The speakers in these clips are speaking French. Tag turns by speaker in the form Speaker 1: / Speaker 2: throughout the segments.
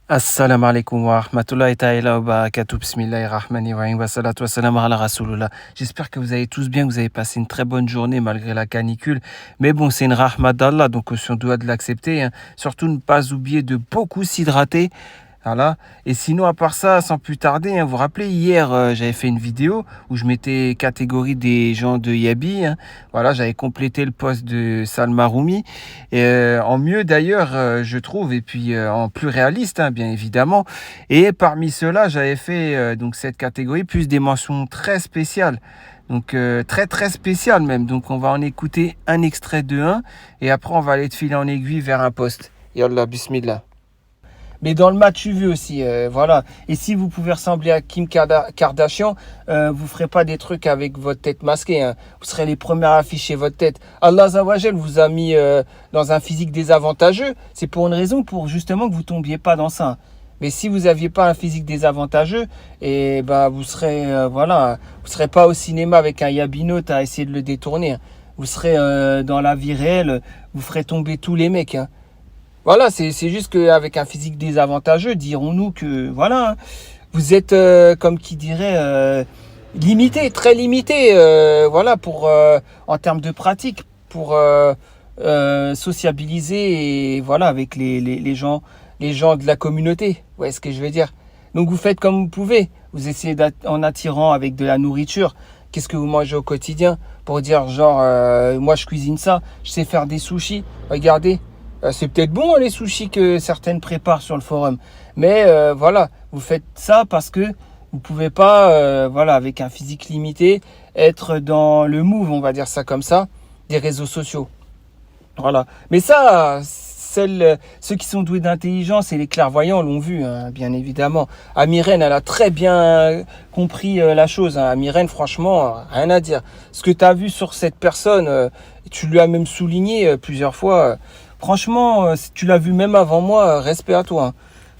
Speaker 1: Assalamu alaikum wa rahmatullahi ta'ala wa barakatuh. Bismillahirrahmanirrahim. Wa salatu wa salam ala rasulullah. J'espère que vous allez tous bien, que vous avez passé une très bonne journée malgré la canicule. Mais bon, c'est une rahmat d'Allah, donc on doit de l'accepter, hein. Surtout ne pas oublier de beaucoup s'hydrater. Voilà. Et sinon, à part ça, sans plus tarder, hein, vous vous rappelez, hier, j'avais fait une vidéo où je mettais catégorie des gens de Yabi, hein. Voilà, j'avais complété le poste de Salma Roumi. Et, en mieux d'ailleurs, je trouve, et puis en plus réaliste, hein, bien évidemment. Et parmi ceux-là, j'avais fait donc cette catégorie, plus des mentions très spéciales. Donc très très spéciales même. Donc on va en écouter un extrait de un, et après on va aller de fil en aiguille vers un poste. Yallah, bismillah. Mais dans le match, tu vu aussi, voilà. Et si vous pouvez ressembler à Kim Kardashian, vous ferez pas des trucs avec votre tête masquée, hein. Vous serez les premiers à afficher votre tête. Allah Azawajal vous a mis dans un physique désavantageux. C'est pour une raison, pour justement que vous tombiez pas dans ça. Mais si vous aviez pas un physique désavantageux, et ben vous serez voilà, vous serez pas au cinéma avec un yabinote à essayer de le détourner, hein. Vous serez dans la vie réelle, vous ferez tomber tous les mecs, hein. Voilà, c'est juste qu'avec un physique désavantageux, dirons-nous que, voilà, hein, vous êtes, comme qui dirait, limité, très limité, voilà, pour, en termes de pratique, pour sociabiliser, et voilà, avec les gens de la communauté. Vous voyez ce que je veux dire? Donc vous faites comme vous pouvez. Vous essayez en attirant avec de la nourriture. Qu'est-ce que vous mangez au quotidien? Pour dire, genre, moi je cuisine ça, je sais faire des sushis. Regardez. C'est peut-être bon, hein, les sushis que certaines préparent sur le forum. Mais voilà, vous faites ça parce que vous pouvez pas, voilà, avec un physique limité, être dans le move, on va dire ça comme ça, des réseaux sociaux. Voilà. Mais ça, ceux qui sont doués d'intelligence et les clairvoyants l'ont vu, hein, bien évidemment. Amirène, elle a très bien compris la chose, hein. Amirène, franchement, rien à dire. Ce que tu as vu sur cette personne, tu lui as même souligné plusieurs fois. Franchement, si tu l'as vu même avant moi, respect à toi, hein.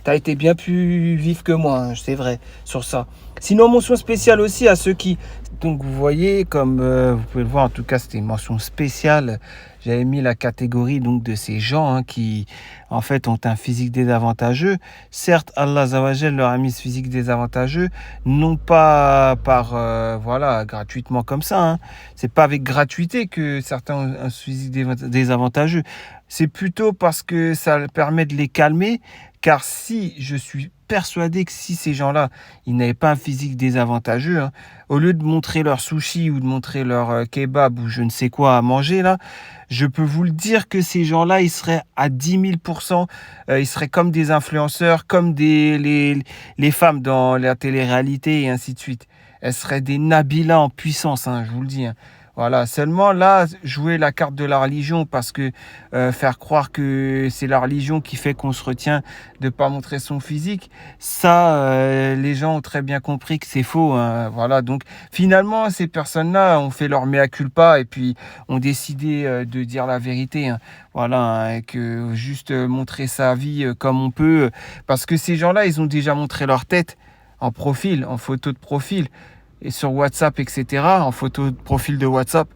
Speaker 1: Tu as été bien plus vif que moi, hein, c'est vrai, sur ça. Sinon, mention spéciale aussi à ceux qui... Donc vous voyez, comme vous pouvez le voir, en tout cas c'était une mention spéciale. J'avais mis la catégorie donc de ces gens, hein, qui en fait ont un physique désavantageux. Certes, Allah Azawajal leur a mis ce physique désavantageux, non pas par voilà, gratuitement comme ça, hein. C'est pas avec gratuité que certains ont un physique désavantageux. C'est plutôt parce que ça permet de les calmer. Car si je suis persuadé que si ces gens-là, ils n'avaient pas un physique désavantageux, hein, au lieu de montrer leur sushi ou de montrer leur kebab ou je ne sais quoi à manger là, je peux vous le dire que ces gens-là, ils seraient à 10 000%, ils seraient comme des influenceurs, comme les femmes dans la télé-réalité et ainsi de suite. Elles seraient des Nabila en puissance, hein, je vous le dis, hein. Voilà, seulement là, jouer la carte de la religion parce que faire croire que c'est la religion qui fait qu'on se retient de pas montrer son physique, ça, les gens ont très bien compris que c'est faux, hein. Voilà, donc finalement, ces personnes-là ont fait leur mea culpa et puis ont décidé de dire la vérité, hein. Voilà, hein, et que juste montrer sa vie comme on peut, parce que ces gens-là, ils ont déjà montré leur tête en profil, en photo de profil, et sur WhatsApp, etc., en photo de profil de WhatsApp,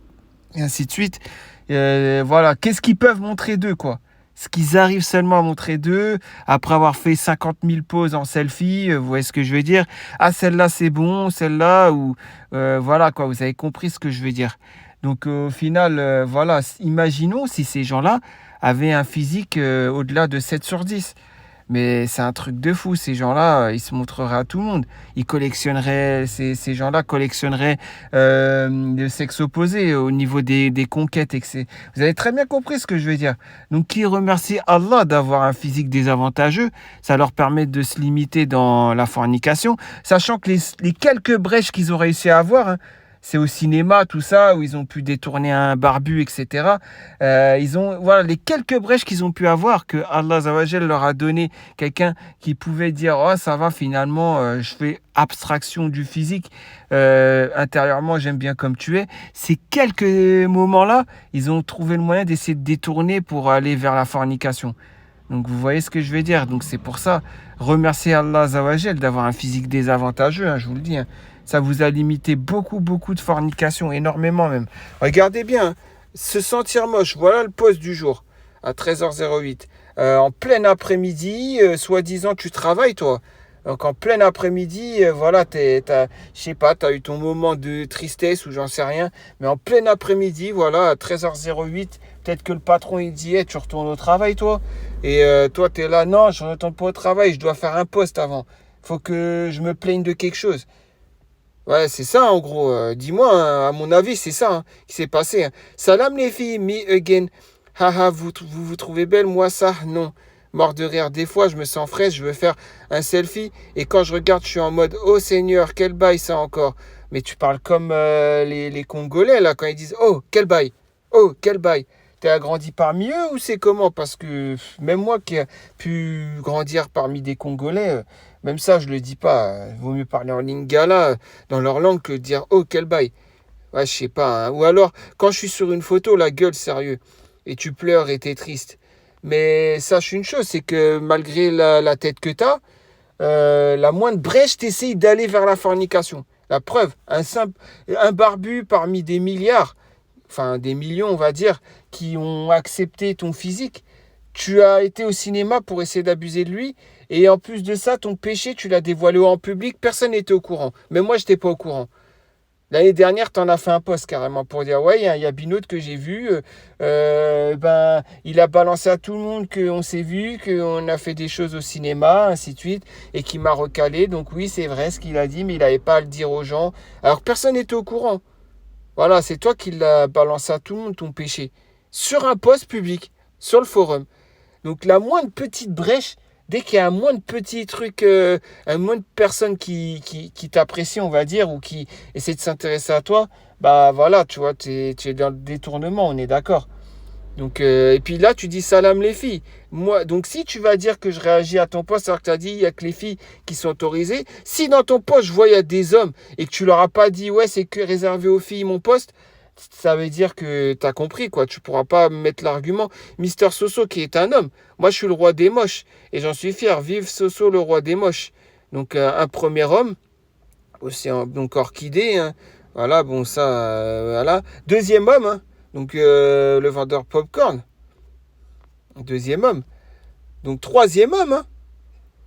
Speaker 1: et ainsi de suite. Voilà, qu'est-ce qu'ils peuvent montrer d'eux, quoi? Ce qu'ils arrivent seulement à montrer d'eux, après avoir fait 50 000 poses en selfie, vous voyez ce que je veux dire? Ah, celle-là, c'est bon, celle-là, ou... voilà, quoi, vous avez compris ce que je veux dire. Donc, au final, voilà, imaginons si ces gens-là avaient un physique au-delà de 7/10. Mais c'est un truc de fou, ces gens-là, ils se montreraient à tout le monde. Ils collectionneraient, ces gens-là collectionneraient le sexe opposé au niveau des conquêtes. Vous avez très bien compris ce que je veux dire. Donc, qui remercie Allah d'avoir un physique désavantageux, ça leur permet de se limiter dans la fornication, sachant que les quelques brèches qu'ils ont réussi à avoir, hein, c'est au cinéma, tout ça, où ils ont pu détourner un barbu, etc. Ils ont, voilà, les quelques brèches qu'ils ont pu avoir, que Allah Azawajal leur a donné quelqu'un qui pouvait dire, oh, ça va, finalement, je fais abstraction du physique, intérieurement, j'aime bien comme tu es. Ces quelques moments-là, ils ont trouvé le moyen d'essayer de détourner pour aller vers la fornication. Donc vous voyez ce que je veux dire. Donc c'est pour ça, remercier Allah Azawajal d'avoir un physique désavantageux, hein, je vous le dis, hein. Ça vous a limité beaucoup de fornication, énormément même. Regardez bien, hein, se sentir moche, voilà le post du jour. à 13h08. En plein après-midi, soi-disant, tu travailles, toi. Donc en plein après-midi, voilà, je sais pas, tu as eu ton moment de tristesse ou j'en sais rien. Mais en plein après-midi, voilà, à 13h08, peut-être que le patron, il dit, hey, tu retournes au travail, toi. Et toi, tu es là, non, je ne retourne pas au travail, je dois faire un poste avant. Faut que je me plaigne de quelque chose. Ouais, c'est ça en gros. Dis-moi, hein, à mon avis, c'est ça hein, qui s'est passé. Hein. Salam les filles, me again. Haha, vous trouvez belle, moi ça, non. Mort de rire. Des fois, je me sens fraîche, je veux faire un selfie. Et quand je regarde, je suis en mode, oh Seigneur, quel bail ça encore. Mais tu parles comme les Congolais là, quand ils disent, oh, quel bail. Oh, quel bail. T'es agrandi parmi eux ou c'est comment? Parce que même moi qui ai pu grandir parmi des Congolais, même ça, je le dis pas. Vaut mieux parler en lingala, dans leur langue, que dire oh, quel bail. Ouais, je sais pas. Hein. Ou alors, quand je suis sur une photo, la gueule, sérieux, et tu pleures et t'es triste. Mais sache une chose, c'est que malgré la tête que t'as, la moindre brèche, t'essayes d'aller vers la fornication. La preuve, un barbu parmi des milliards, enfin des millions, on va dire, qui ont accepté ton physique. Tu as été au cinéma pour essayer d'abuser de lui. Et en plus de ça, ton péché, tu l'as dévoilé en public. Personne n'était au courant. Mais moi, je n'étais pas au courant. L'année dernière, tu en as fait un post carrément pour dire ouais, il y a Binote que j'ai vu. Il a balancé à tout le monde qu'on s'est vu, qu'on a fait des choses au cinéma, ainsi de suite. Et qui m'a recalé. Donc oui, c'est vrai ce qu'il a dit, mais il n'avait pas à le dire aux gens. Alors personne n'était au courant. Voilà, c'est toi qui l'as balancé à tout le monde, ton péché. Sur un post public, sur le forum. Donc la moindre petite brèche, dès qu'il y a un moindre petit truc, un moindre personne qui t'apprécie, on va dire, ou qui essaie de s'intéresser à toi, bah voilà, tu vois, tu es dans le détournement, on est d'accord. Donc, et puis là, tu dis salam les filles. Moi, donc si tu vas dire que je réagis à ton post, alors que tu as dit il n'y a que les filles qui sont autorisées, si dans ton post je vois il y a des hommes et que tu leur as pas dit ouais c'est que réservé aux filles mon post, ça veut dire que tu as compris quoi. Tu pourras pas mettre l'argument. Mister Soso qui est un homme, moi je suis le roi des moches et j'en suis fier. Vive Soso le roi des moches. Donc un premier homme, aussi donc orchidée, hein. Voilà bon ça, voilà. Deuxième homme. Hein. Donc le vendeur popcorn, deuxième homme. Donc troisième homme, hein.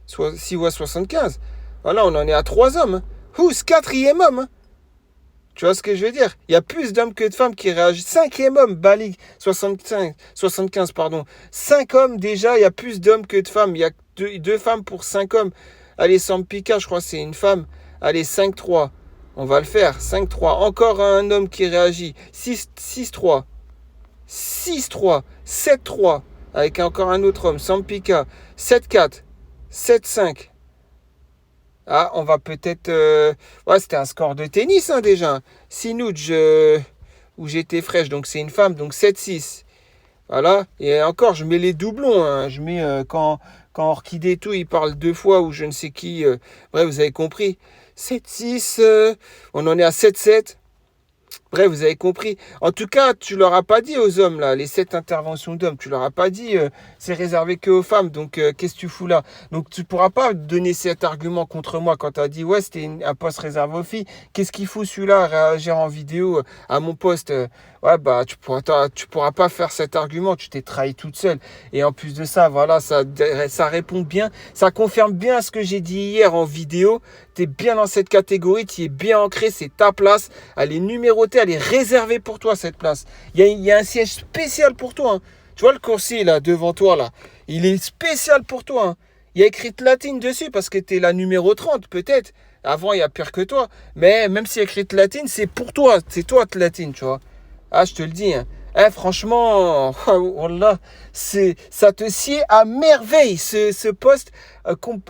Speaker 1: 6 voix 75. Voilà, on en est à 3 hommes. Hein. Who's quatrième homme hein. Tu vois ce que je veux dire? Il y a plus d'hommes que de femmes qui réagissent. Cinquième homme, Bali, 75, pardon. 5 hommes déjà, il y a plus d'hommes que de femmes. Il y a 2 femmes pour 5 hommes. Allez, Sampika, je crois que c'est une femme. Allez, 5-3. On va le faire. 5-3. Encore un homme qui réagit. 6-3. 6-3. 7-3. Avec encore un autre homme. Sampika. 7-4. 7-5. Ah, on va peut-être... Ouais, c'était un score de tennis hein, déjà. Sinouj, où j'étais fraîche. Donc c'est une femme. Donc 7-6. Voilà. Et encore, je mets les doublons. Hein. Je mets quand Orchidée et tout, il parle 2 fois ou je ne sais qui. Bref, vous avez compris. 7-6. On en est à 7-7. Bref, vous avez compris. En tout cas, tu leur as pas dit aux hommes, là, les 7 interventions d'hommes, tu leur as pas dit c'est réservé que aux femmes, donc qu'est-ce que tu fous là? Donc tu pourras pas donner cet argument contre moi quand tu as dit ouais, c'était un poste réservé aux filles. Qu'est-ce qu'il fout celui-là à réagir en vidéo à mon poste ouais, bah tu pourras pas faire cet argument, tu t'es trahi toute seule. Et en plus de ça, voilà, ça répond bien, ça confirme bien ce que j'ai dit hier en vidéo. Tu es bien dans cette catégorie, tu es bien ancré, c'est ta place, elle est numérotée, elle est réservée pour toi cette place. Il y a un siège spécial pour toi. Hein. Tu vois le coursier là devant toi là, il est spécial pour toi. Hein. Il y a écrit latine dessus parce que tu es la numéro 30 peut-être. Avant il y a pire que toi, mais même s'il y a écrit latine, c'est pour toi, c'est toi latine, tu vois. Ah, je te le dis. Hein. Franchement, wallah, ça te sied à merveille ce post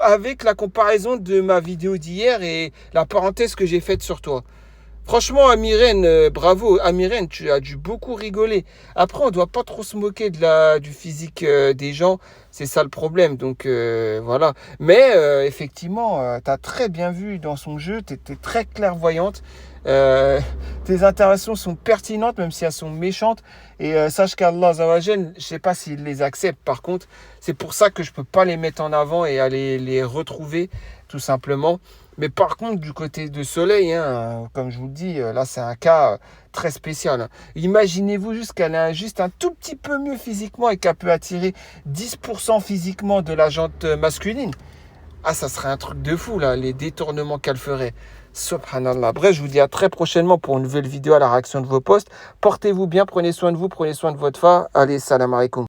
Speaker 1: avec la comparaison de ma vidéo d'hier et la parenthèse que j'ai faite sur toi. Franchement, Amirène, bravo. Amirène, tu as dû beaucoup rigoler. Après, on ne doit pas trop se moquer du physique des gens. C'est ça le problème. Donc, voilà. Mais, effectivement, tu as très bien vu dans son jeu. Tu étais très clairvoyante. Tes interventions sont pertinentes, même si elles sont méchantes. Et sache qu'Allah Azawajal, je ne sais pas s'il les accepte. Par contre, c'est pour ça que je ne peux pas les mettre en avant et aller les retrouver, tout simplement. Mais par contre, du côté de Soleil, hein, comme je vous le dis, là, c'est un cas très spécial, hein. Imaginez-vous juste qu'elle est juste un tout petit peu mieux physiquement et qu'elle peut attirer 10% physiquement de la jante masculine. Ah, ça serait un truc de fou, là, les détournements qu'elle ferait. Subhanallah. Bref, je vous dis à très prochainement pour une nouvelle vidéo à la réaction de vos posts. Portez-vous bien, prenez soin de vous, prenez soin de votre femme. Allez, salam alaikum.